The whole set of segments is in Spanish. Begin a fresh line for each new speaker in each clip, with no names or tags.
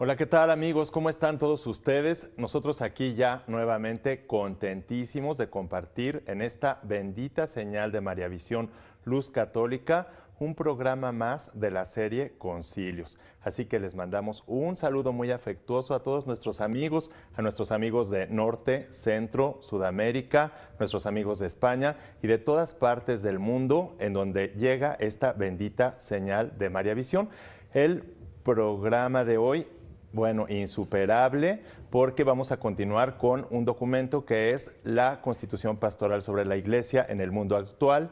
Hola, ¿qué tal amigos? ¿Cómo están todos ustedes? Nosotros aquí ya nuevamente contentísimos de compartir en esta bendita señal de María Visión Luz Católica un programa más de la serie Concilios. Así que les mandamos un saludo muy afectuoso a todos nuestros amigos, a nuestros amigos de Norte, Centro, Sudamérica, nuestros amigos de España y de todas partes del mundo en donde llega esta bendita señal de María Visión. El programa de hoy, bueno, insuperable, porque vamos a continuar con un documento que es la Constitución Pastoral sobre la Iglesia en el mundo actual,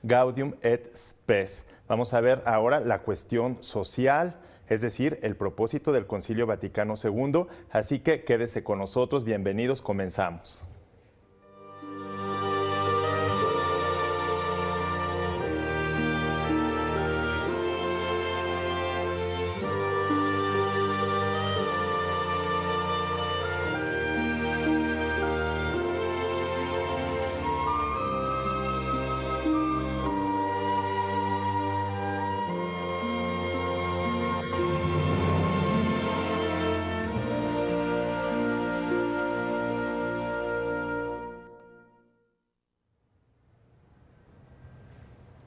Gaudium et Spes. Vamos a ver ahora la cuestión social, es decir, el propósito del Concilio Vaticano II. Así que quédese con nosotros, bienvenidos, comenzamos.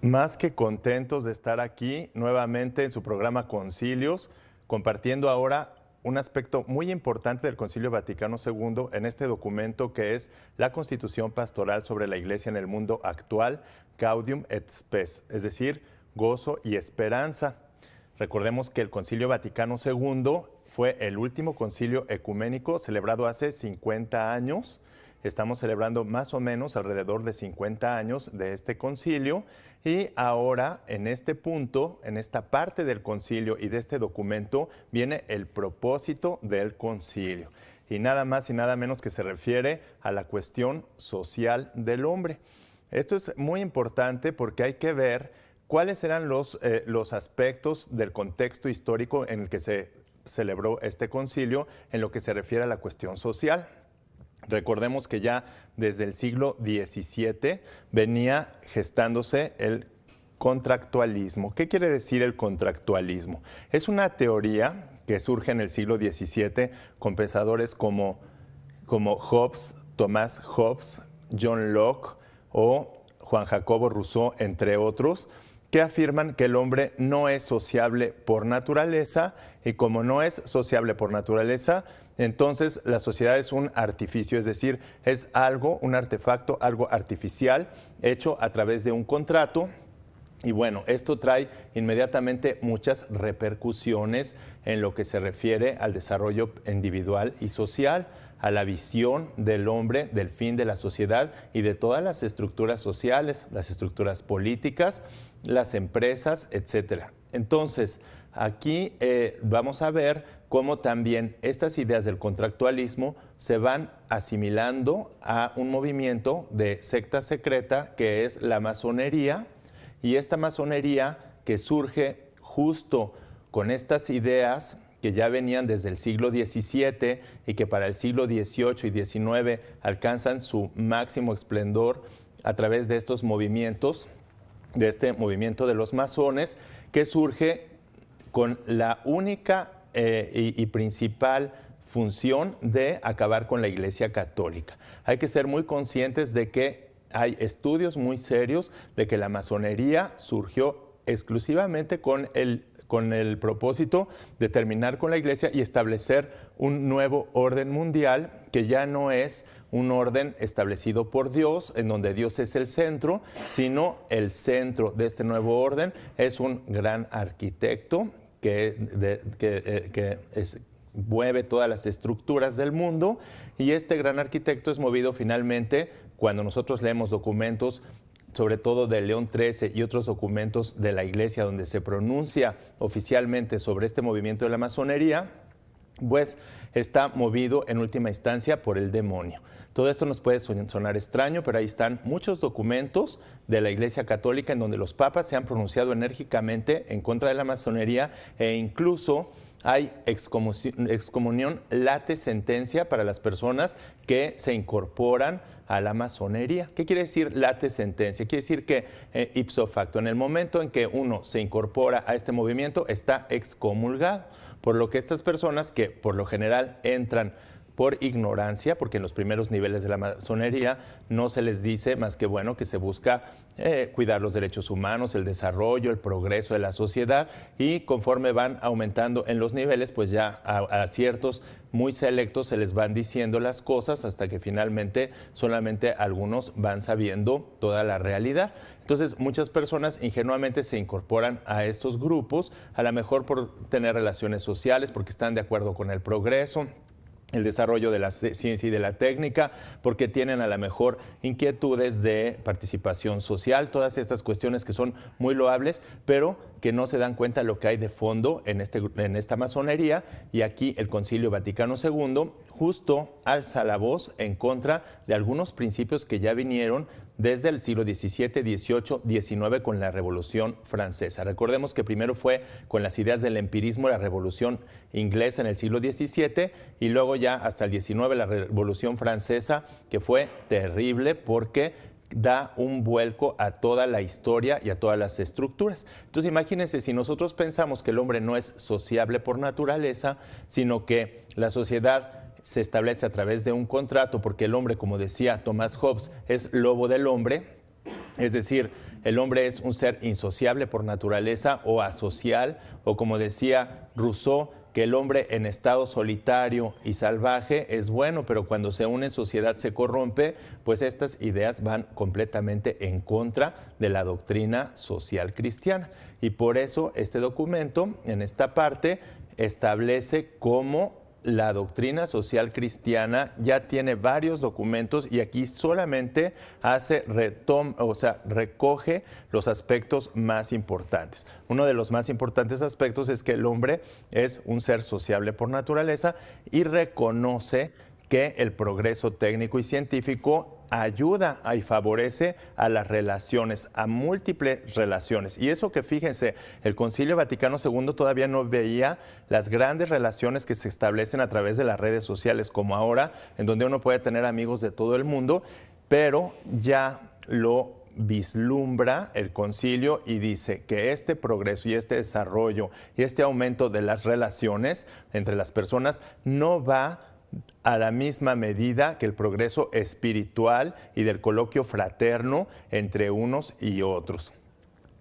Más que contentos de estar aquí nuevamente en su programa Concilios, compartiendo ahora un aspecto muy importante del Concilio Vaticano II en este documento que es la Constitución Pastoral sobre la Iglesia en el mundo actual, Gaudium et Spes, es decir, gozo y esperanza. Recordemos que el Concilio Vaticano II fue el último concilio ecuménico celebrado hace 50 años. Estamos celebrando más o menos alrededor de 50 años de este concilio y ahora en este punto, en esta parte del concilio y de este documento, viene el propósito del concilio. Y nada más y nada menos que se refiere a la cuestión social del hombre. Esto es muy importante porque hay que ver cuáles eran los aspectos del contexto histórico en el que se celebró este concilio en lo que se refiere a la cuestión social. Recordemos que ya desde el siglo XVII venía gestándose el contractualismo. ¿Qué quiere decir el contractualismo? Es una teoría que surge en el siglo XVII con pensadores como Hobbes, Tomás Hobbes, John Locke o Juan Jacobo Rousseau, entre otros, que afirman que el hombre no es sociable por naturaleza y como no es sociable por naturaleza, entonces la sociedad es un artificio, es decir, es algo, un artefacto, algo artificial hecho a través de un contrato. Y bueno, esto trae inmediatamente muchas repercusiones en lo que se refiere al desarrollo individual y social, a la visión del hombre, del fin de la sociedad y de todas las estructuras sociales, las estructuras políticas, las empresas, etcétera. Entonces, aquí vamos a ver cómo también estas ideas del contractualismo se van asimilando a un movimiento de secta secreta que es la masonería, y esta masonería que surge justo con estas ideas que ya venían desde el siglo XVII y que para el siglo XVIII y XIX alcanzan su máximo esplendor a través de estos movimientos, de este movimiento de los masones, que surge con la única y principal función de acabar con la Iglesia Católica. Hay que ser muy conscientes de que hay estudios muy serios de que la masonería surgió exclusivamente con el propósito de terminar con la Iglesia y establecer un nuevo orden mundial que ya no es un orden establecido por Dios, en donde Dios es el centro, sino el centro de este nuevo orden es un gran arquitecto que mueve todas las estructuras del mundo, y este gran arquitecto es movido finalmente cuando nosotros leemos documentos, sobre todo de León XIII y otros documentos de la Iglesia donde se pronuncia oficialmente sobre este movimiento de la masonería, pues está movido en última instancia por el demonio. Todo esto nos puede sonar extraño, pero ahí están muchos documentos de la Iglesia Católica en donde los papas se han pronunciado enérgicamente en contra de la masonería e incluso hay excomunión late sentencia para las personas que se incorporan a la masonería. ¿Qué quiere decir late sentencia? Quiere decir que ipso facto, en el momento en que uno se incorpora a este movimiento, está excomulgado. Por lo que estas personas que por lo general entran por ignorancia, porque en los primeros niveles de la masonería no se les dice más que, bueno, que se busca cuidar los derechos humanos, el desarrollo, el progreso de la sociedad, y conforme van aumentando en los niveles, pues ya a ciertos muy selectos se les van diciendo las cosas hasta que finalmente solamente algunos van sabiendo toda la realidad. Entonces, muchas personas ingenuamente se incorporan a estos grupos, a lo mejor por tener relaciones sociales, porque están de acuerdo con el progreso, el desarrollo de la ciencia y de la técnica, porque tienen a lo mejor inquietudes de participación social, todas estas cuestiones que son muy loables, pero que no se dan cuenta de lo que hay de fondo en esta masonería. Y aquí el Concilio Vaticano II justo alza la voz en contra de algunos principios que ya vinieron desde el siglo XVII, XVIII, XIX con la Revolución Francesa. Recordemos que primero fue con las ideas del empirismo la Revolución Inglesa en el siglo XVII y luego ya hasta el XIX la Revolución Francesa, que fue terrible porque da un vuelco a toda la historia y a todas las estructuras. Entonces imagínense, si nosotros pensamos que el hombre no es sociable por naturaleza, sino que la sociedad se establece a través de un contrato, porque el hombre, como decía Thomas Hobbes, es lobo del hombre, es decir, el hombre es un ser insociable por naturaleza o asocial, o como decía Rousseau, que el hombre en estado solitario y salvaje es bueno, pero cuando se une en sociedad se corrompe, pues estas ideas van completamente en contra de la doctrina social cristiana. Y por eso este documento, en esta parte, establece cómo la doctrina social cristiana ya tiene varios documentos y aquí solamente recoge los aspectos más importantes. Uno de los más importantes aspectos es que el hombre es un ser sociable por naturaleza y reconoce que el progreso técnico y científico ayuda y favorece a las relaciones, a múltiples relaciones. Y eso que fíjense, el Concilio Vaticano II todavía no veía las grandes relaciones que se establecen a través de las redes sociales, como ahora, en donde uno puede tener amigos de todo el mundo, pero ya lo vislumbra el concilio y dice que este progreso y este desarrollo y este aumento de las relaciones entre las personas no va a la misma medida que el progreso espiritual y del coloquio fraterno entre unos y otros.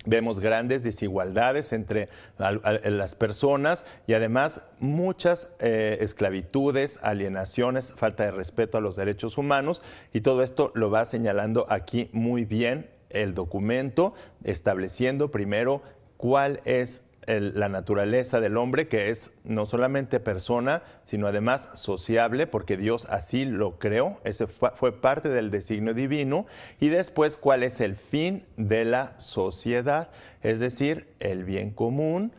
Vemos grandes desigualdades entre las personas y además muchas esclavitudes, alienaciones, falta de respeto a los derechos humanos, y todo esto lo va señalando aquí muy bien el documento, estableciendo primero cuál es la naturaleza del hombre, que es no solamente persona, sino además sociable, porque Dios así lo creó, ese fue parte del designio divino, y después cuál es el fin de la sociedad, es decir, el bien común,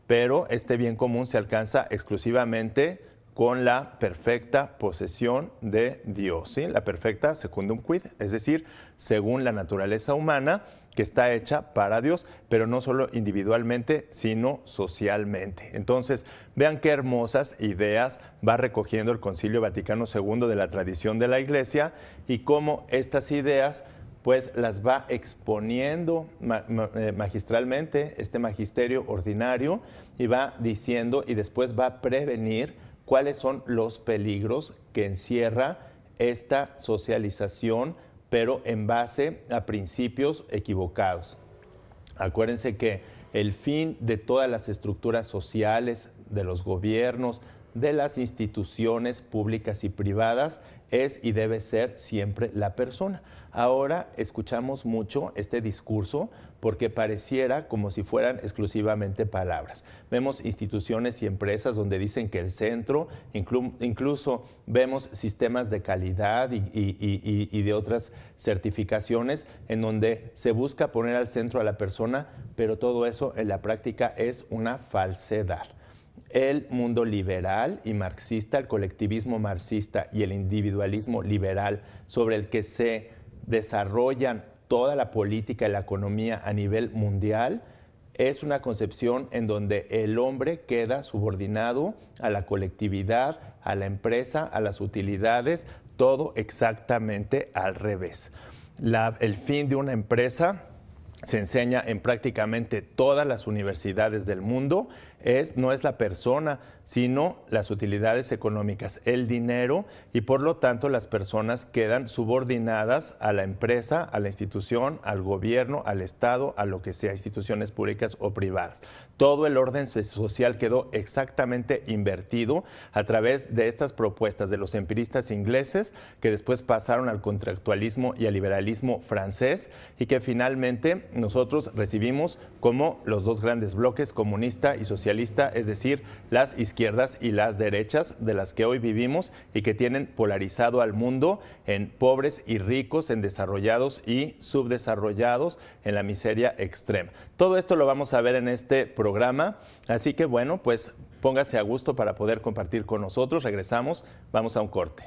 pero este bien común se alcanza exclusivamente con la perfecta posesión de Dios, ¿sí? La perfecta secundum quid, es decir, según la naturaleza humana, que está hecha para Dios, pero no solo individualmente, sino socialmente. Entonces, vean qué hermosas ideas va recogiendo el Concilio Vaticano II de la tradición de la Iglesia y cómo estas ideas pues las va exponiendo magistralmente este magisterio ordinario y va diciendo y después va a prevenir cuáles son los peligros que encierra esta socialización, pero en base a principios equivocados. Acuérdense que el fin de todas las estructuras sociales, de los gobiernos, de las instituciones públicas y privadas es y debe ser siempre la persona. Ahora escuchamos mucho este discurso porque pareciera como si fueran exclusivamente palabras. Vemos instituciones y empresas donde dicen que el centro, incluso vemos sistemas de calidad y de otras certificaciones en donde se busca poner al centro a la persona, pero todo eso en la práctica es una falsedad. El mundo liberal y marxista, el colectivismo marxista y el individualismo liberal sobre el que se desarrollan toda la política y la economía a nivel mundial, es una concepción en donde el hombre queda subordinado a la colectividad, a la empresa, a las utilidades, todo exactamente al revés. El fin de una empresa se enseña en prácticamente todas las universidades del mundo, no es la persona, sino las utilidades económicas, el dinero, y por lo tanto las personas quedan subordinadas a la empresa, a la institución, al gobierno, al Estado, a lo que sea, instituciones públicas o privadas. Todo el orden social quedó exactamente invertido a través de estas propuestas de los empiristas ingleses, que después pasaron al contractualismo y al liberalismo francés, y que finalmente nosotros recibimos como los dos grandes bloques, comunista y socialista, es decir, las izquierdas y las derechas de las que hoy vivimos y que tienen polarizado al mundo en pobres y ricos, en desarrollados y subdesarrollados, en la miseria extrema. Todo esto lo vamos a ver en este programa, así que bueno, pues póngase a gusto para poder compartir con nosotros. Regresamos, vamos a un corte.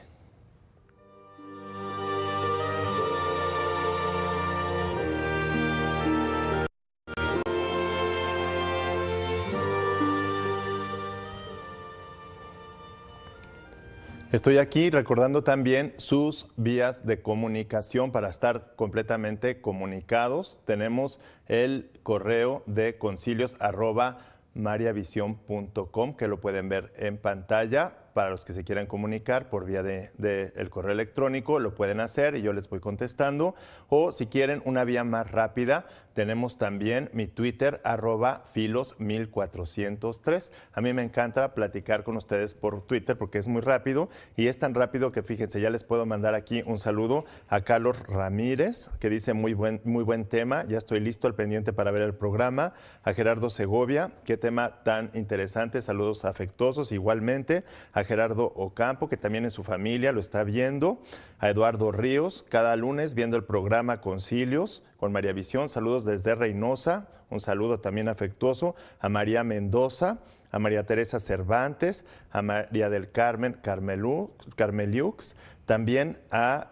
Estoy aquí recordando también sus vías de comunicación para estar completamente comunicados. Tenemos el correo de concilios@mariavision.com, que lo pueden ver en pantalla. Para los que se quieran comunicar por vía el correo electrónico, lo pueden hacer y yo les voy contestando. O si quieren una vía más rápida, tenemos también mi Twitter, @filos1403. A mí me encanta platicar con ustedes por Twitter porque es muy rápido y es tan rápido que fíjense, ya les puedo mandar aquí un saludo a Carlos Ramírez, que dice muy buen tema, ya estoy listo al pendiente para ver el programa. A Gerardo Segovia, qué tema tan interesante, saludos afectuosos igualmente. A Gerardo Ocampo, que también en su familia lo está viendo. A Eduardo Ríos, cada lunes viendo el programa Concilios con María Visión. Saludos desde Reynosa, un saludo también afectuoso. A María Mendoza, a María Teresa Cervantes, a María del Carmen Carmeliux, también a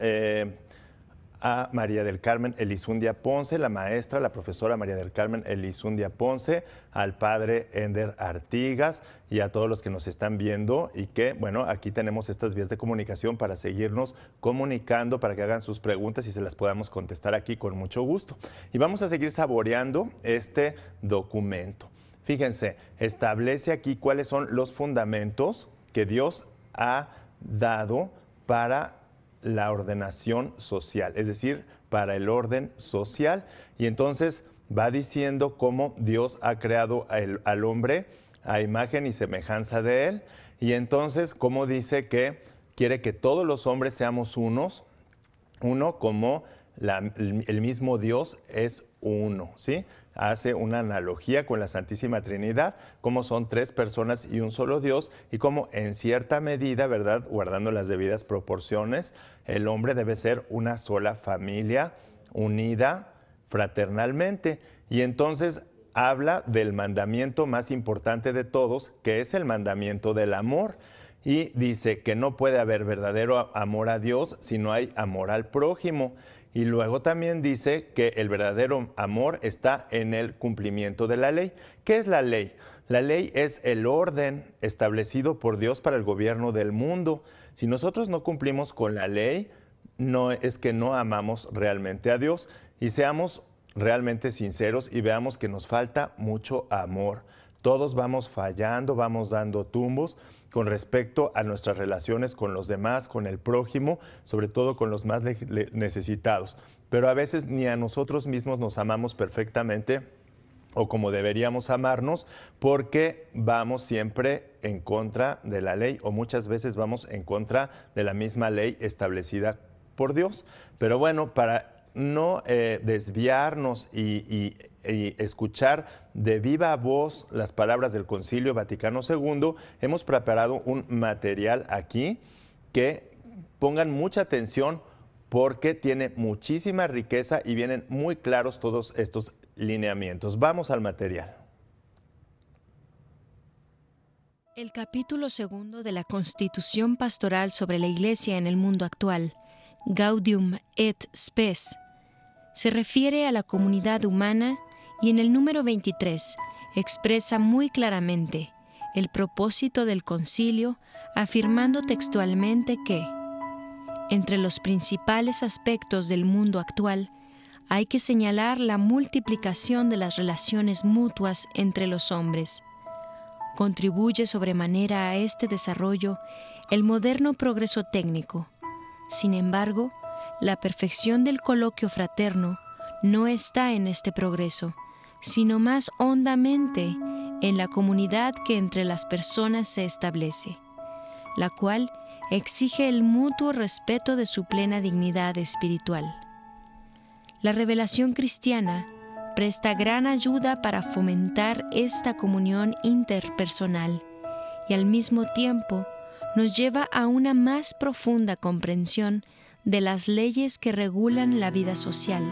María del Carmen Elizundia Ponce, la maestra, la profesora María del Carmen Elizundia Ponce, al padre Ender Artigas y a todos los que nos están viendo y que, bueno, aquí tenemos estas vías de comunicación para seguirnos comunicando, para que hagan sus preguntas y se las podamos contestar aquí con mucho gusto. Y vamos a seguir saboreando este documento. Fíjense, establece aquí cuáles son los fundamentos que Dios ha dado para la ordenación social, es decir, para el orden social. Y entonces va diciendo cómo Dios ha creado al hombre a imagen y semejanza de él. Y entonces cómo dice que quiere que todos los hombres seamos uno como el mismo Dios es uno, ¿sí? Hace una analogía con la Santísima Trinidad, como son tres personas y un solo Dios, y como en cierta medida, ¿verdad?, guardando las debidas proporciones, el hombre debe ser una sola familia, unida fraternalmente. Y entonces habla del mandamiento más importante de todos, que es el mandamiento del amor. Y dice que no puede haber verdadero amor a Dios si no hay amor al prójimo. Y luego también dice que el verdadero amor está en el cumplimiento de la ley. ¿Qué es la ley? La ley es el orden establecido por Dios para el gobierno del mundo. Si nosotros no cumplimos con la ley, no es que no amamos realmente a Dios. Y seamos realmente sinceros y veamos que nos falta mucho amor. Todos vamos fallando, vamos dando tumbos con respecto a nuestras relaciones con los demás, con el prójimo, sobre todo con los más necesitados. Pero a veces ni a nosotros mismos nos amamos perfectamente o como deberíamos amarnos, porque vamos siempre en contra de la ley o muchas veces vamos en contra de la misma ley establecida por Dios. Pero bueno, para no desviarnos y escuchar de viva voz las palabras del Concilio Vaticano II, hemos preparado un material aquí que pongan mucha atención porque tiene muchísima riqueza y vienen muy claros todos estos lineamientos. Vamos al material.
El capítulo 2 de la Constitución Pastoral sobre la Iglesia en el mundo actual, Gaudium et Spes, se refiere a la comunidad humana Y en el número 23 expresa muy claramente el propósito del concilio, afirmando textualmente que entre los principales aspectos del mundo actual hay que señalar la multiplicación de las relaciones mutuas entre los hombres. Contribuye sobremanera a este desarrollo el moderno progreso técnico. Sin embargo, la perfección del coloquio fraterno no está en este progreso, sino más hondamente en la comunidad que entre las personas se establece, la cual exige el mutuo respeto de su plena dignidad espiritual. La revelación cristiana presta gran ayuda para fomentar esta comunión interpersonal y al mismo tiempo nos lleva a una más profunda comprensión de las leyes que regulan la vida social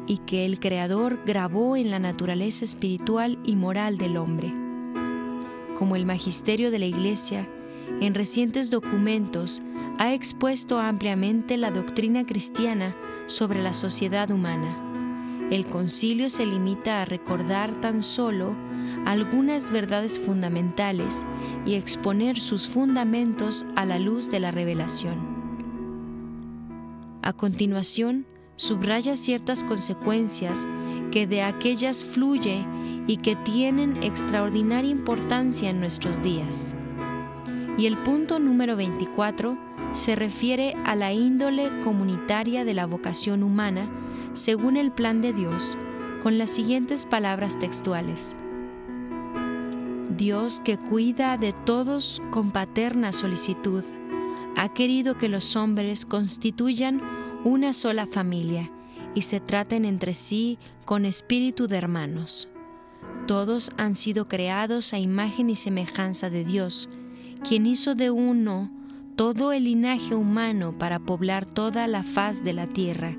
y que el Creador grabó en la naturaleza espiritual y moral del hombre. Como el magisterio de la Iglesia, en recientes documentos ha expuesto ampliamente la doctrina cristiana sobre la sociedad humana. El concilio se limita a recordar tan solo algunas verdades fundamentales y exponer sus fundamentos a la luz de la revelación. A continuación, subraya ciertas consecuencias que de aquellas fluye y que tienen extraordinaria importancia en nuestros días. Y el punto número 24 se refiere a la índole comunitaria de la vocación humana según el plan de Dios, con las siguientes palabras textuales. Dios, que cuida de todos con paterna solicitud, ha querido que los hombres constituyan una sola familia y se traten entre sí con espíritu de hermanos. Todos han sido creados a imagen y semejanza de Dios, quien hizo de uno todo el linaje humano para poblar toda la faz de la tierra,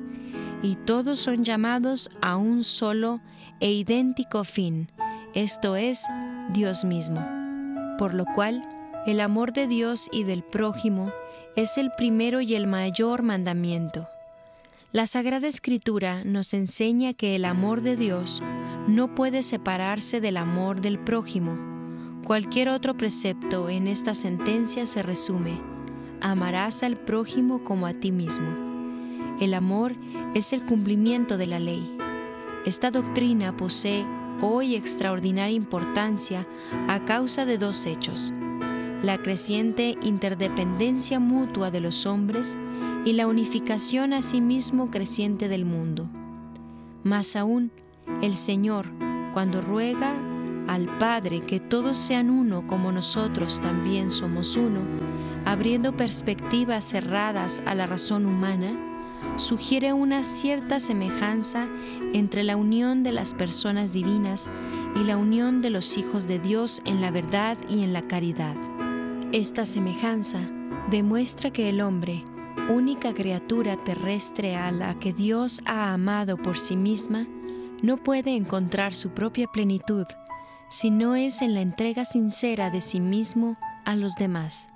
y todos son llamados a un solo e idéntico fin, esto es, Dios mismo. Por lo cual, el amor de Dios y del prójimo es el primero y el mayor mandamiento. La Sagrada Escritura nos enseña que el amor de Dios no puede separarse del amor del prójimo. Cualquier otro precepto en esta sentencia se resume: amarás al prójimo como a ti mismo. El amor es el cumplimiento de la ley. Esta doctrina posee hoy extraordinaria importancia a causa de dos hechos: la creciente interdependencia mutua de los hombres y la unificación asimismo creciente del mundo. Más aún, el Señor, cuando ruega al Padre que todos sean uno como nosotros también somos uno, abriendo perspectivas cerradas a la razón humana, sugiere una cierta semejanza entre la unión de las personas divinas y la unión de los hijos de Dios en la verdad y en la caridad. Esta semejanza demuestra que el hombre, única criatura terrestre a la que Dios ha amado por sí misma, no puede encontrar su propia plenitud si no es en la entrega sincera de sí mismo a los demás.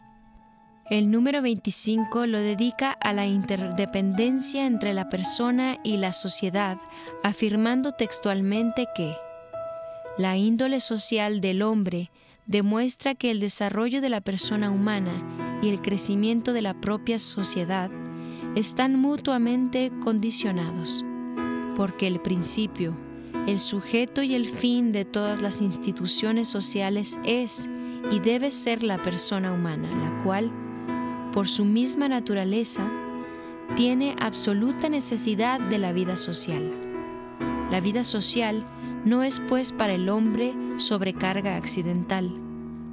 El número 25 lo dedica a la interdependencia entre la persona y la sociedad, afirmando textualmente que la índole social del hombre demuestra que el desarrollo de la persona humana y el crecimiento de la propia sociedad están mutuamente condicionados, porque el principio, el sujeto y el fin de todas las instituciones sociales es y debe ser la persona humana, la cual, por su misma naturaleza, tiene absoluta necesidad de la vida social. La vida social no es, pues, para el hombre sobrecarga accidental.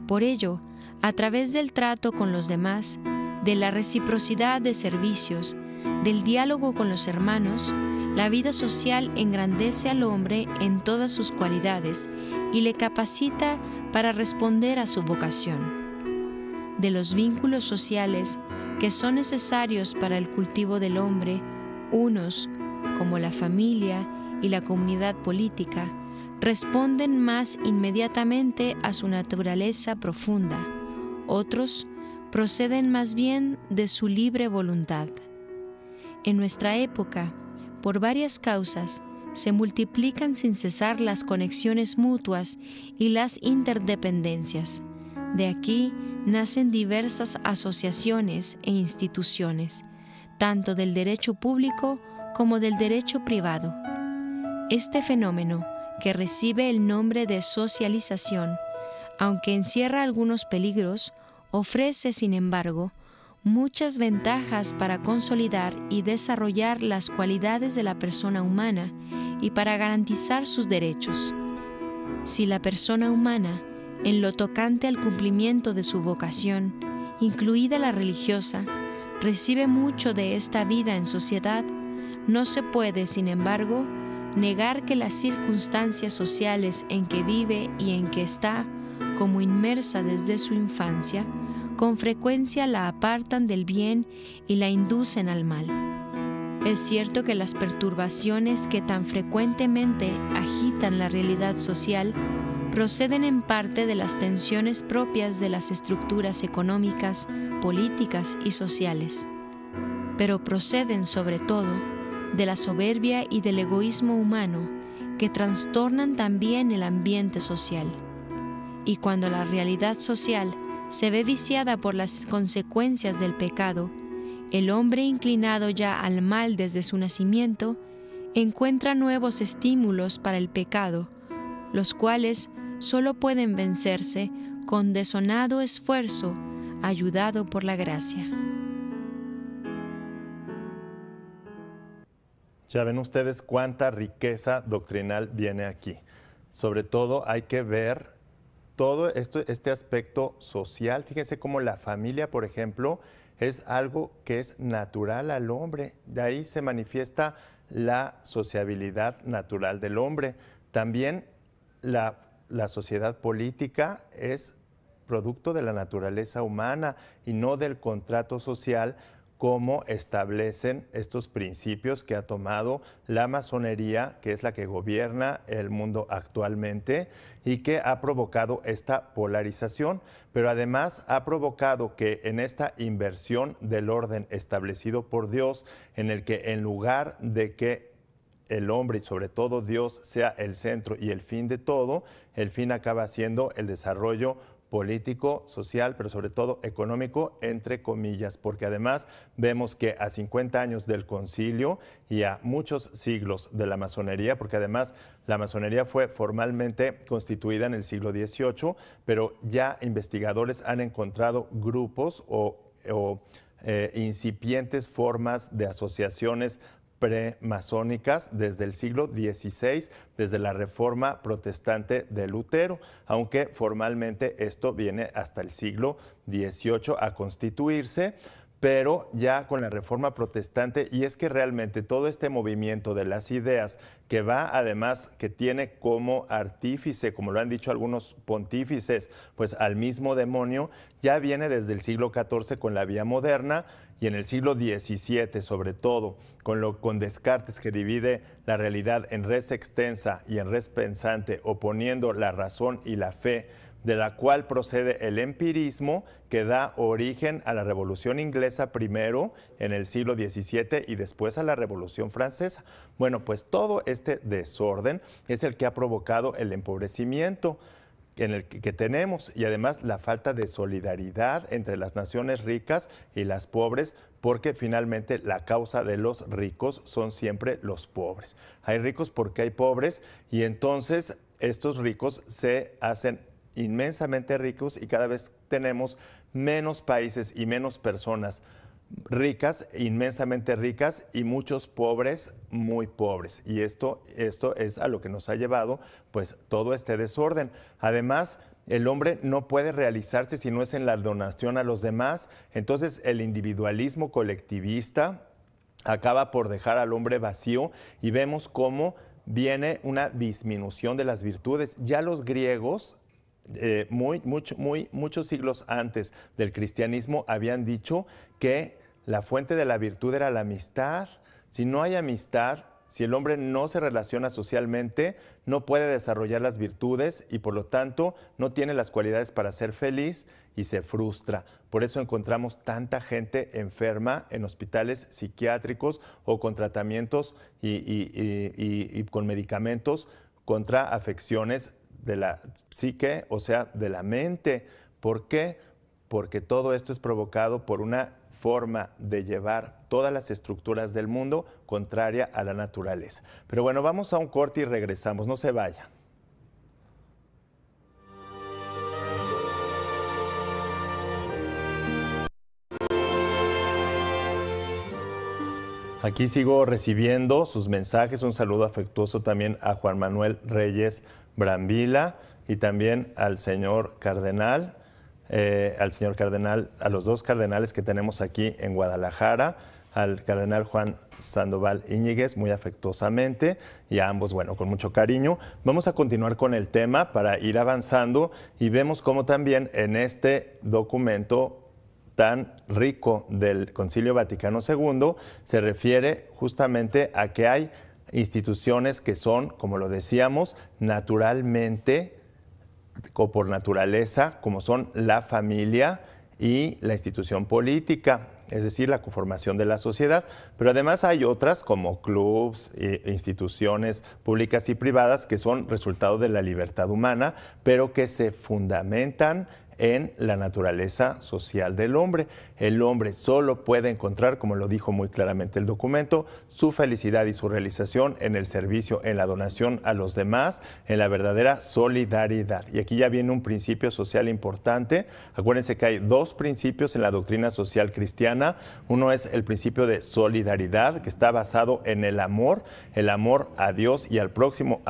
Por ello, a través del trato con los demás, de la reciprocidad de servicios, del diálogo con los hermanos, la vida social engrandece al hombre en todas sus cualidades y le capacita para responder a su vocación. De los vínculos sociales que son necesarios para el cultivo del hombre, unos, como la familia y la comunidad política, responden más inmediatamente a su naturaleza profunda. Otros proceden más bien de su libre voluntad. En nuestra época, por varias causas, se multiplican sin cesar las conexiones mutuas y las interdependencias. De aquí nacen diversas asociaciones e instituciones, tanto del derecho público como del derecho privado. Este fenómeno, que recibe el nombre de socialización, aunque encierra algunos peligros, ofrece, sin embargo, muchas ventajas para consolidar y desarrollar las cualidades de la persona humana y para garantizar sus derechos. Si la persona humana, en lo tocante al cumplimiento de su vocación, incluida la religiosa, recibe mucho de esta vida en sociedad, no se puede, sin embargo, negar que las circunstancias sociales en que vive y en que está, como inmersa desde su infancia, con frecuencia la apartan del bien y la inducen al mal. Es cierto que las perturbaciones que tan frecuentemente agitan la realidad social proceden en parte de las tensiones propias de las estructuras económicas, políticas y sociales, pero proceden sobre todo de la soberbia y del egoísmo humano que trastornan también el ambiente social. Y cuando la realidad social se ve viciada por las consecuencias del pecado, el hombre inclinado ya al mal desde su nacimiento encuentra nuevos estímulos para el pecado, los cuales solo pueden vencerse con desonado esfuerzo, ayudado por la gracia.
Ya ven ustedes cuánta riqueza doctrinal viene aquí. Sobre todo hay que ver todo este aspecto social. Fíjense cómo la familia, por ejemplo, es algo que es natural al hombre. De ahí se manifiesta la sociabilidad natural del hombre. También la sociedad política es producto de la naturaleza humana y no del contrato social, como establecen estos principios que ha tomado la masonería, que es la que gobierna el mundo actualmente y que ha provocado esta polarización, pero además ha provocado que en esta inversión del orden establecido por Dios, en el que en lugar de que el hombre y sobre todo Dios sea el centro y el fin de todo, el fin acaba siendo el desarrollo político, social, pero sobre todo económico, entre comillas, porque además vemos que a 50 años del concilio y a muchos siglos de la masonería, porque además la masonería fue formalmente constituida en el siglo XVIII, pero ya investigadores han encontrado grupos o incipientes formas de asociaciones premasónicas desde el siglo XVI, desde la Reforma Protestante de Lutero, aunque formalmente esto viene hasta el siglo XVIII a constituirse, pero ya con la Reforma Protestante, y es que realmente todo este movimiento de las ideas que va además, que tiene como artífice, como lo han dicho algunos pontífices, pues al mismo demonio, ya viene desde el siglo XIV con la vía moderna, y en el siglo XVII, sobre todo, con Descartes, que divide la realidad en res extensa y en res pensante, oponiendo la razón y la fe, de la cual procede el empirismo, que da origen a la Revolución Inglesa primero en el siglo XVII y después a la Revolución Francesa. Bueno, pues todo este desorden es el que ha provocado el empobrecimiento en el que tenemos, y además la falta de solidaridad entre las naciones ricas y las pobres, porque finalmente la causa de los ricos son siempre los pobres. Hay ricos porque hay pobres, y entonces estos ricos se hacen inmensamente ricos y cada vez tenemos menos países y menos personas ricas, inmensamente ricas, y muchos pobres, muy pobres. Y esto es a lo que nos ha llevado pues todo este desorden. Además, el hombre no puede realizarse si no es en la donación a los demás. Entonces, el individualismo colectivista acaba por dejar al hombre vacío, y vemos cómo viene una disminución de las virtudes. Ya los griegos, muchos siglos antes del cristianismo, habían dicho que la fuente de la virtud era la amistad. Si no hay amistad, si el hombre no se relaciona socialmente, no puede desarrollar las virtudes y por lo tanto no tiene las cualidades para ser feliz, y se frustra. Por eso encontramos tanta gente enferma en hospitales psiquiátricos o con tratamientos y con medicamentos contra afecciones de la psique, o sea, de la mente. ¿Por qué? Porque todo esto es provocado por una forma de llevar todas las estructuras del mundo contraria a la naturaleza. Pero bueno, vamos a un corte y regresamos, no se vaya. Aquí sigo recibiendo sus mensajes, un saludo afectuoso también a Juan Manuel Reyes Brambila y también al señor cardenal, a los dos cardenales que tenemos aquí en Guadalajara, al cardenal Juan Sandoval Íñiguez, muy afectuosamente, y a ambos, bueno, con mucho cariño. Vamos a continuar con el tema para ir avanzando y vemos cómo también en este documento tan rico del Concilio Vaticano II se refiere justamente a que hay instituciones que son, como lo decíamos, naturalmente o por naturaleza, como son la familia y la institución política, es decir, la conformación de la sociedad. Pero además hay otras como clubs, instituciones públicas y privadas que son resultado de la libertad humana, pero que se fundamentan en la naturaleza social del hombre. El hombre solo puede encontrar, como lo dijo muy claramente el documento, su felicidad y su realización en el servicio, en la donación a los demás, en la verdadera solidaridad. Y aquí ya viene un principio social importante. Acuérdense que hay dos principios en la doctrina social cristiana. Uno es el principio de solidaridad, que está basado en el amor a Dios y al prójimo,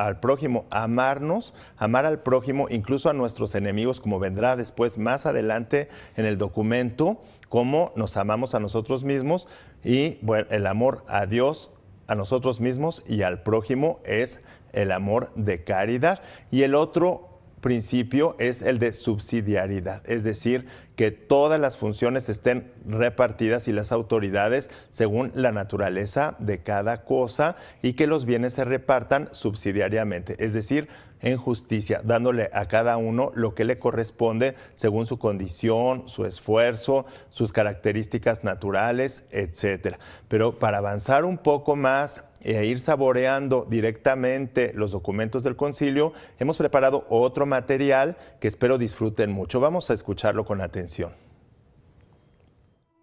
amarnos, amar al prójimo, incluso a nuestros enemigos, como vendrá después más adelante en el documento, cómo nos amamos a nosotros mismos y bueno, el amor a Dios, a nosotros mismos y al prójimo es el amor de caridad. Y el otro principio es el de subsidiariedad, es decir, que todas las funciones estén repartidas y las autoridades según la naturaleza de cada cosa y que los bienes se repartan subsidiariamente, es decir, en justicia, dándole a cada uno lo que le corresponde según su condición, su esfuerzo, sus características naturales, etcétera. Pero para avanzar un poco más e ir saboreando directamente los documentos del concilio, hemos preparado otro material que espero disfruten mucho. Vamos a escucharlo con atención.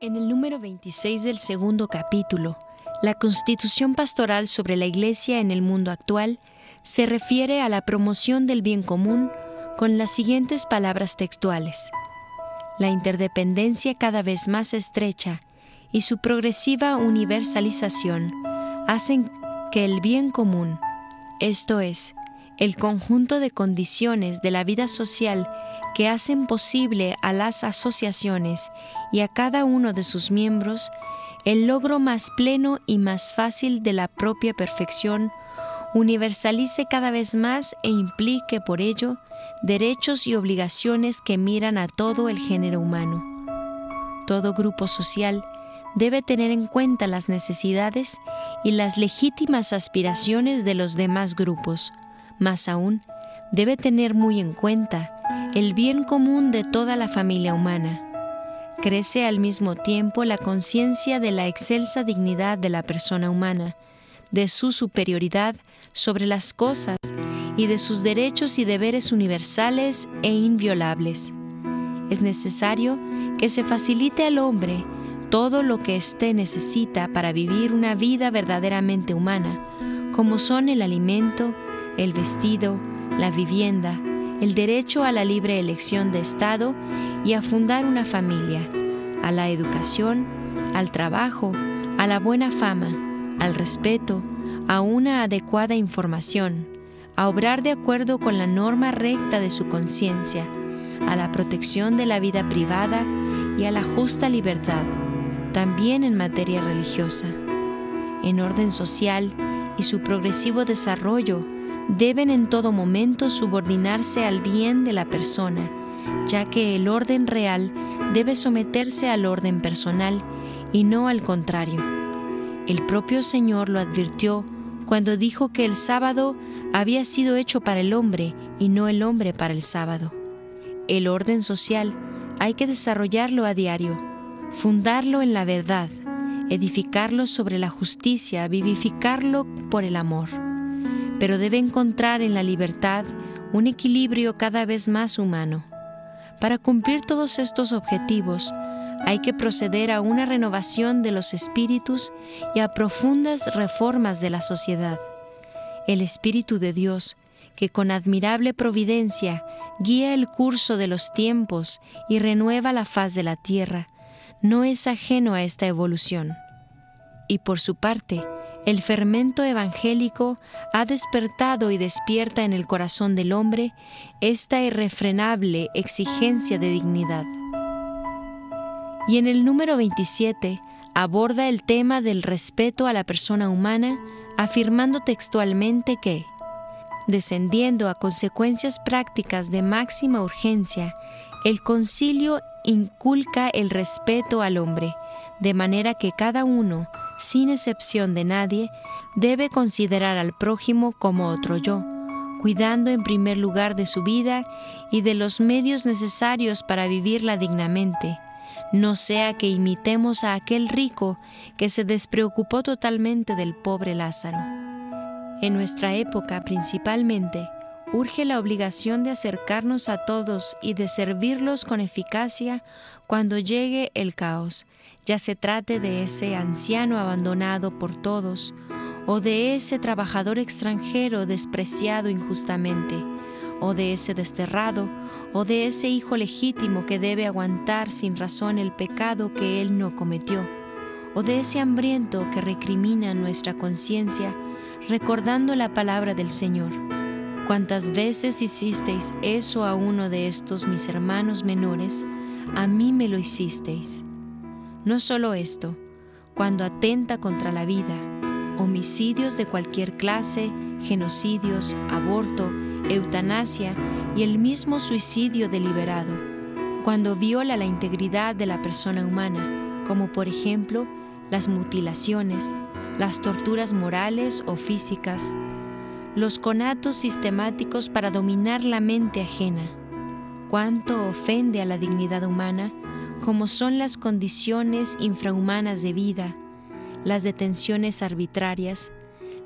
En el número 26 del segundo capítulo, la Constitución Pastoral sobre la Iglesia en el mundo actual, se refiere a la promoción del bien común con las siguientes palabras textuales. La interdependencia cada vez más estrecha y su progresiva universalización hacen que el bien común, esto es, el conjunto de condiciones de la vida social que hacen posible a las asociaciones y a cada uno de sus miembros el logro más pleno y más fácil de la propia perfección, universalice cada vez más e implique por ello derechos y obligaciones que miran a todo el género humano. Todo grupo social debe tener en cuenta las necesidades y las legítimas aspiraciones de los demás grupos. Más aún, debe tener muy en cuenta el bien común de toda la familia humana. Crece al mismo tiempo la conciencia de la excelsa dignidad de la persona humana, de su superioridad sobre las cosas y de sus derechos y deberes universales e inviolables. Es necesario que se facilite al hombre todo lo que éste necesita para vivir una vida verdaderamente humana, como son el alimento, el vestido, la vivienda, el derecho a la libre elección de Estado y a fundar una familia, a la educación, al trabajo, a la buena fama, al respeto, a una adecuada información, a obrar de acuerdo con la norma recta de su conciencia, a la protección de la vida privada y a la justa libertad, también en materia religiosa. En orden social y su progresivo desarrollo deben en todo momento subordinarse al bien de la persona, ya que el orden real debe someterse al orden personal y no al contrario. El propio Señor lo advirtió cuando dijo que el sábado había sido hecho para el hombre y no el hombre para el sábado. El orden social hay que desarrollarlo a diario, fundarlo en la verdad, edificarlo sobre la justicia, vivificarlo por el amor. Pero debe encontrar en la libertad un equilibrio cada vez más humano. Para cumplir todos estos objetivos, hay que proceder a una renovación de los espíritus y a profundas reformas de la sociedad. El Espíritu de Dios, que con admirable providencia guía el curso de los tiempos y renueva la faz de la tierra, no es ajeno a esta evolución. Y por su parte, el fermento evangélico ha despertado y despierta en el corazón del hombre esta irrefrenable exigencia de dignidad. Y en el número 27 aborda el tema del respeto a la persona humana, afirmando textualmente que, descendiendo a consecuencias prácticas de máxima urgencia, el concilio inculca el respeto al hombre, de manera que cada uno, sin excepción de nadie, debe considerar al prójimo como otro yo, cuidando en primer lugar de su vida y de los medios necesarios para vivirla dignamente. No sea que imitemos a aquel rico que se despreocupó totalmente del pobre Lázaro. En nuestra época, principalmente, urge la obligación de acercarnos a todos y de servirlos con eficacia cuando llegue el caos, ya se trate de ese anciano abandonado por todos, o de ese trabajador extranjero despreciado injustamente, o de ese desterrado, o de ese hijo legítimo que debe aguantar sin razón el pecado que él no cometió, o de ese hambriento que recrimina nuestra conciencia, recordando la palabra del Señor. Cuantas veces hicisteis eso a uno de estos mis hermanos menores, a mí me lo hicisteis. No solo esto, cuando atenta contra la vida, homicidios de cualquier clase, genocidios, aborto, eutanasia y el mismo suicidio deliberado, cuando viola la integridad de la persona humana, como por ejemplo las mutilaciones, las torturas morales o físicas, los conatos sistemáticos para dominar la mente ajena. Cuánto ofende a la dignidad humana, como son las condiciones infrahumanas de vida, las detenciones arbitrarias,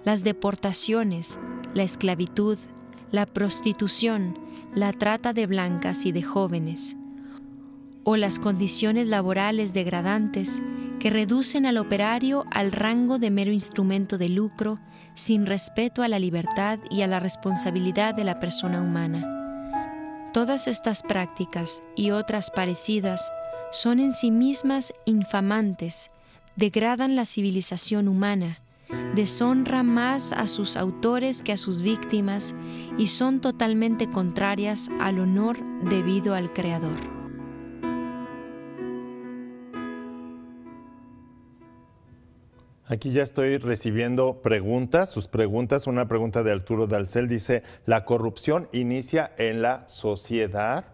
las deportaciones, la esclavitud, la prostitución, la trata de blancas y de jóvenes, o las condiciones laborales degradantes que reducen al operario al rango de mero instrumento de lucro, sin respeto a la libertad y a la responsabilidad de la persona humana. Todas estas prácticas y otras parecidas son en sí mismas infamantes, degradan la civilización humana, deshonran más a sus autores que a sus víctimas y son totalmente contrarias al honor debido al Creador.
Aquí ya estoy recibiendo preguntas, sus preguntas. Una pregunta de Arturo Dalcel dice: ¿la corrupción inicia en la sociedad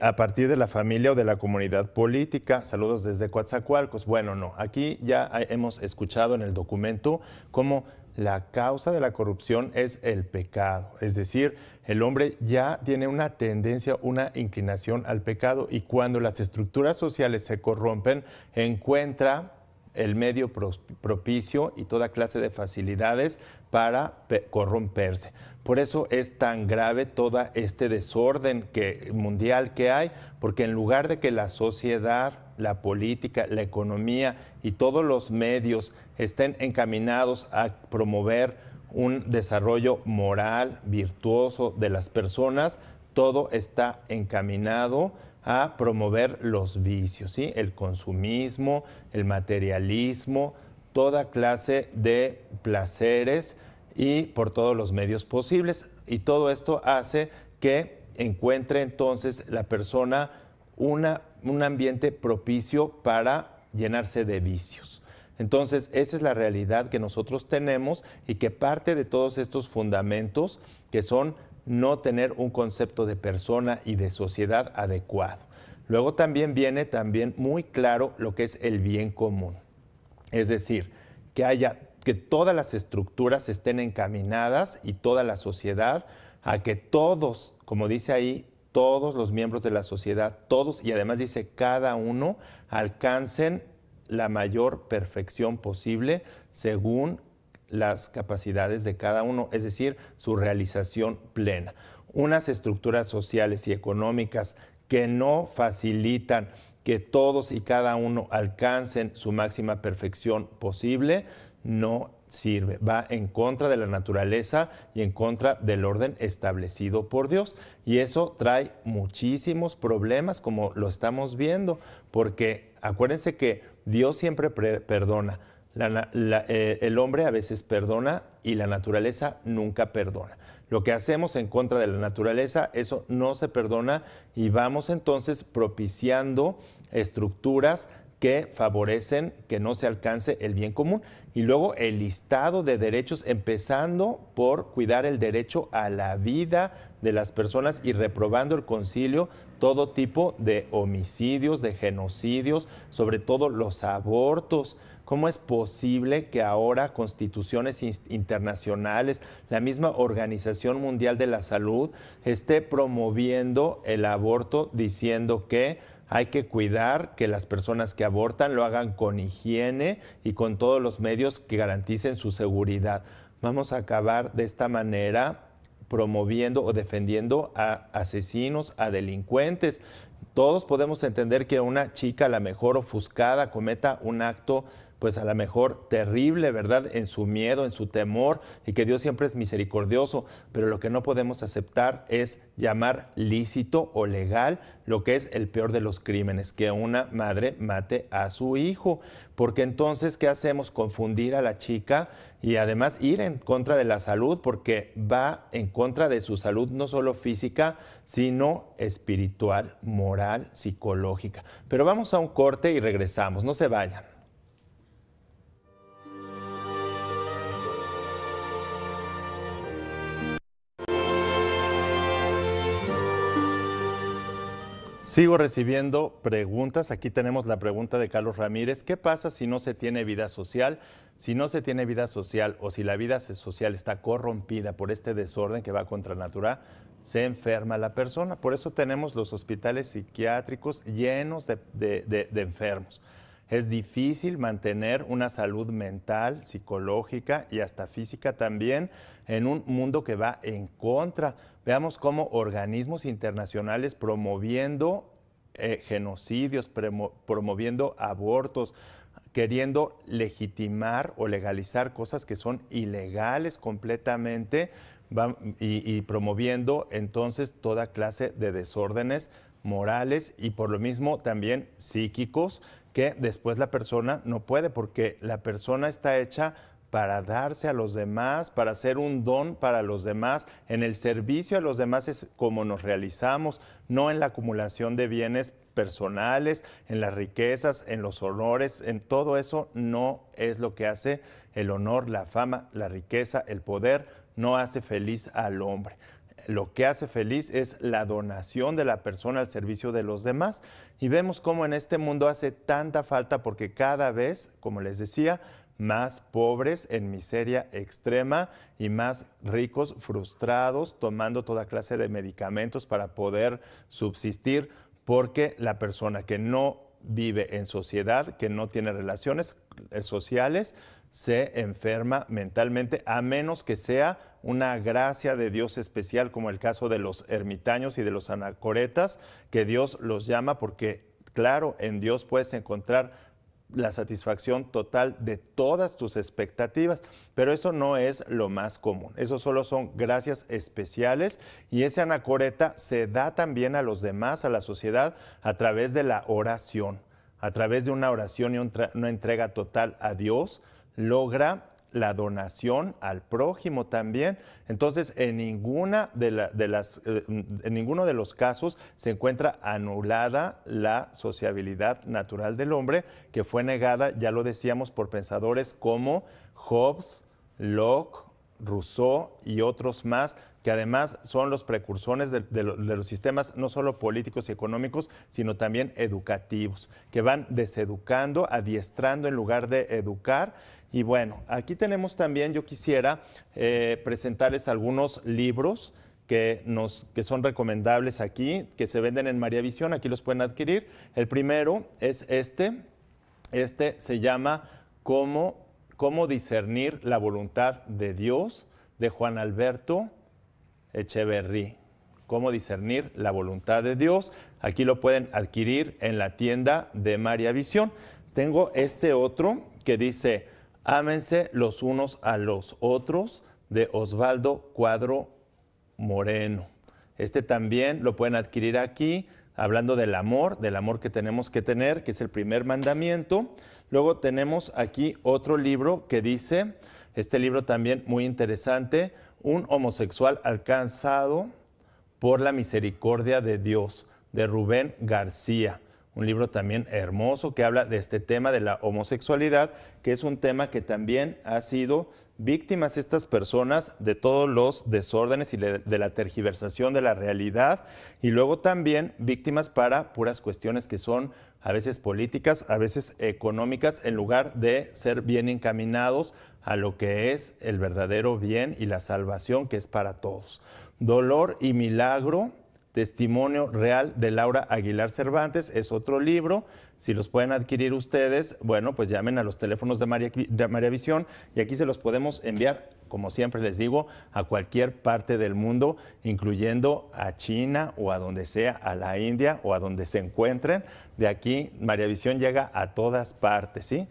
a partir de la familia o de la comunidad política? Saludos desde Coatzacoalcos. Bueno, no, aquí ya hemos escuchado en el documento cómo la causa de la corrupción es el pecado, es decir, el hombre ya tiene una tendencia, una inclinación al pecado, y cuando las estructuras sociales se corrompen, encuentra el medio propicio y toda clase de facilidades para corromperse. Por eso es tan grave todo este desorden mundial que hay, porque en lugar de que la sociedad, la política, la economía y todos los medios estén encaminados a promover un desarrollo moral, virtuoso de las personas, todo está encaminado a promover los vicios, ¿sí? El consumismo, el materialismo, toda clase de placeres y por todos los medios posibles. Y todo esto hace que encuentre entonces la persona un ambiente propicio para llenarse de vicios. Entonces, esa es la realidad que nosotros tenemos y que parte de todos estos fundamentos que son no tener un concepto de persona y de sociedad adecuado. Luego también viene muy claro lo que es el bien común. Es decir, que todas las estructuras estén encaminadas y toda la sociedad a que todos, como dice ahí, todos los miembros de la sociedad, todos, y además dice cada uno, alcancen la mayor perfección posible según las capacidades de cada uno, es decir, su realización plena. Unas estructuras sociales y económicas que no facilitan que todos y cada uno alcancen su máxima perfección posible, no sirve. Va en contra de la naturaleza y en contra del orden establecido por Dios. Y eso trae muchísimos problemas, como lo estamos viendo, porque acuérdense que Dios siempre perdona. El hombre a veces perdona y la naturaleza nunca perdona. Lo que hacemos en contra de la naturaleza, eso no se perdona y vamos entonces propiciando estructuras que favorecen que no se alcance el bien común. Y luego el listado de derechos, empezando por cuidar el derecho a la vida de las personas y reprobando el concilio todo tipo de homicidios, de genocidios, sobre todo los abortos. ¿Cómo es posible que ahora constituciones internacionales, la misma Organización Mundial de la Salud, esté promoviendo el aborto diciendo que hay que cuidar que las personas que abortan lo hagan con higiene y con todos los medios que garanticen su seguridad? Vamos a acabar de esta manera promoviendo o defendiendo a asesinos, a delincuentes. Todos podemos entender que una chica, a lo mejor ofuscada, cometa un acto pues a lo mejor terrible, ¿verdad? En su miedo, en su temor, y que Dios siempre es misericordioso, pero lo que no podemos aceptar es llamar lícito o legal lo que es el peor de los crímenes, que una madre mate a su hijo, porque entonces, ¿qué hacemos? Confundir a la chica y además ir en contra de la salud, porque va en contra de su salud no solo física, sino espiritual, moral, psicológica. Pero vamos a un corte y regresamos, no se vayan. Sigo recibiendo preguntas. Aquí tenemos la pregunta de Carlos Ramírez. ¿Qué pasa si no se tiene vida social? Si no se tiene vida social o si la vida social está corrompida por este desorden que va contra natura, se enferma la persona. Por eso tenemos los hospitales psiquiátricos llenos de enfermos. Es difícil mantener una salud mental, psicológica y hasta física también en un mundo que va en contra. Veamos cómo organismos internacionales promoviendo genocidios, promoviendo abortos, queriendo legitimar o legalizar cosas que son ilegales completamente y promoviendo entonces toda clase de desórdenes morales y por lo mismo también psíquicos, que después la persona no puede, porque la persona está hecha para darse a los demás, para ser un don para los demás. En el servicio a los demás es como nos realizamos, no en la acumulación de bienes personales, en las riquezas, en los honores, en todo eso no es lo que hace el honor, la fama, la riqueza, el poder, no hace feliz al hombre. Lo que hace feliz es la donación de la persona al servicio de los demás. Y vemos cómo en este mundo hace tanta falta porque cada vez, como les decía, más pobres en miseria extrema y más ricos frustrados tomando toda clase de medicamentos para poder subsistir, porque la persona que no vive en sociedad, que no tiene relaciones sociales, se enferma mentalmente, a menos que sea una gracia de Dios especial, como el caso de los ermitaños y de los anacoretas, que Dios los llama porque, claro, en Dios puedes encontrar la satisfacción total de todas tus expectativas, pero eso no es lo más común. Eso solo son gracias especiales y ese anacoreta se da también a los demás, a la sociedad, a través de la oración, a través de una oración y una entrega total a Dios, logra la donación al prójimo también. Entonces, en ninguno de los casos se encuentra anulada la sociabilidad natural del hombre, que fue negada, ya lo decíamos, por pensadores como Hobbes, Locke, Rousseau y otros más, que además son los precursores de los sistemas no solo políticos y económicos, sino también educativos, que van deseducando, adiestrando en lugar de educar. Y bueno, aquí tenemos también, yo quisiera presentarles algunos libros que son recomendables aquí, que se venden en María Visión, aquí los pueden adquirir. El primero es este se llama ¿Cómo discernir la voluntad de Dios?, de Juan Alberto Echeverry. Cómo discernir la voluntad de Dios. Aquí lo pueden adquirir en la tienda de María Visión. Tengo este otro que dice Ámense los unos a los otros, de Osvaldo Cuadro Moreno. Este también lo pueden adquirir aquí, hablando del amor que tenemos que tener, que es el primer mandamiento. Luego tenemos aquí otro libro que dice, este libro también muy interesante, Un homosexual alcanzado por la misericordia de Dios, de Rubén García. Un libro también hermoso que habla de este tema de la homosexualidad, que es un tema que también ha sido víctimas estas personas de todos los desórdenes y de la tergiversación de la realidad, y luego también víctimas para puras cuestiones que son a veces políticas, a veces económicas, en lugar de ser bien encaminados a lo que es el verdadero bien y la salvación, que es para todos. Dolor y Milagro, Testimonio Real, de Laura Aguilar Cervantes, es otro libro. Si los pueden adquirir ustedes, bueno, pues llamen a los teléfonos de María Visión y aquí se los podemos enviar, como siempre les digo, a cualquier parte del mundo, incluyendo a China o a donde sea, a la India o a donde se encuentren. De aquí María Visión llega a todas partes, ¿sí?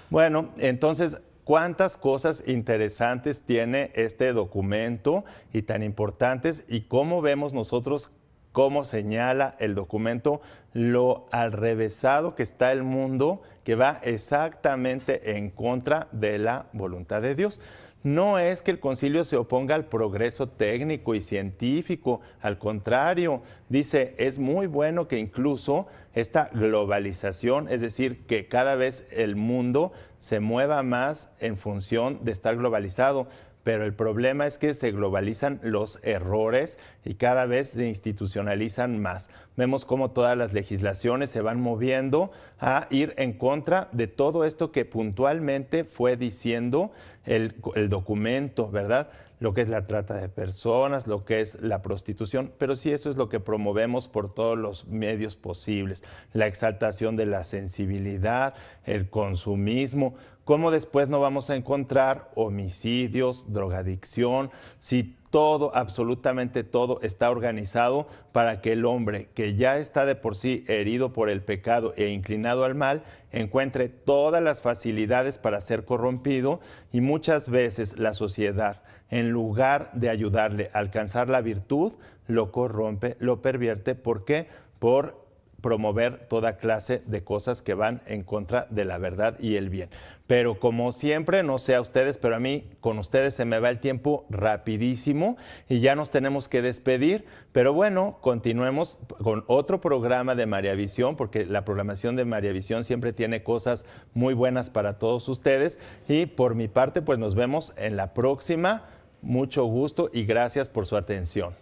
Bueno, entonces, ¿cuántas cosas interesantes tiene este documento y tan importantes? Y cómo vemos nosotros, cómo señala el documento, lo alrevesado que está el mundo, que va exactamente en contra de la voluntad de Dios. No es que el concilio se oponga al progreso técnico y científico, al contrario, dice, es muy bueno que incluso esta globalización, es decir, que cada vez el mundo se mueva más en función de estar globalizado, pero el problema es que se globalizan los errores y cada vez se institucionalizan más. Vemos cómo todas las legislaciones se van moviendo a ir en contra de todo esto que puntualmente fue diciendo el documento, ¿verdad? Lo que es la trata de personas, lo que es la prostitución, pero sí, eso es lo que promovemos por todos los medios posibles. La exaltación de la sensibilidad, el consumismo. ¿Cómo después no vamos a encontrar homicidios, drogadicción, si todo, absolutamente todo, está organizado para que el hombre, que ya está de por sí herido por el pecado e inclinado al mal, encuentre todas las facilidades para ser corrompido? Y muchas veces la sociedad, en lugar de ayudarle a alcanzar la virtud, lo corrompe, lo pervierte. ¿Por qué? Por promover toda clase de cosas que van en contra de la verdad y el bien. Pero como siempre, no sé a ustedes, pero a mí con ustedes se me va el tiempo rapidísimo y ya nos tenemos que despedir. Pero bueno, continuemos con otro programa de María Visión, porque la programación de María Visión siempre tiene cosas muy buenas para todos ustedes. Y por mi parte, pues nos vemos en la próxima. Mucho gusto y gracias por su atención.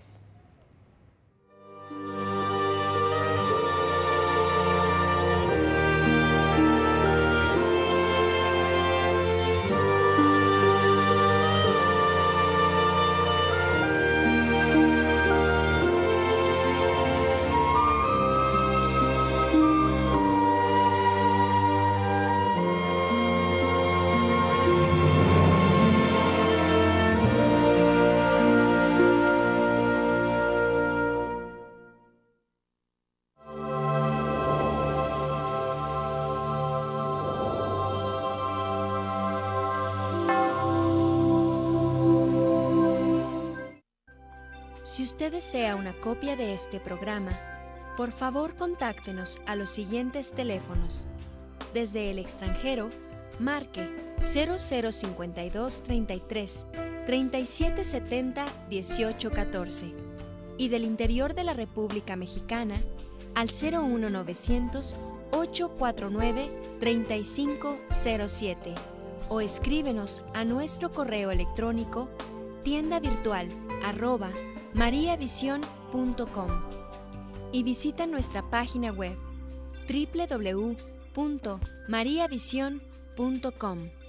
Si usted desea una copia de este programa, por favor contáctenos a los siguientes teléfonos. Desde el extranjero, marque 0052 33 3770 1814 y del interior de la República Mexicana al 01900 849 3507 o escríbenos a nuestro correo electrónico tiendavirtual@mariavision.com y visita nuestra página web www.mariavision.com.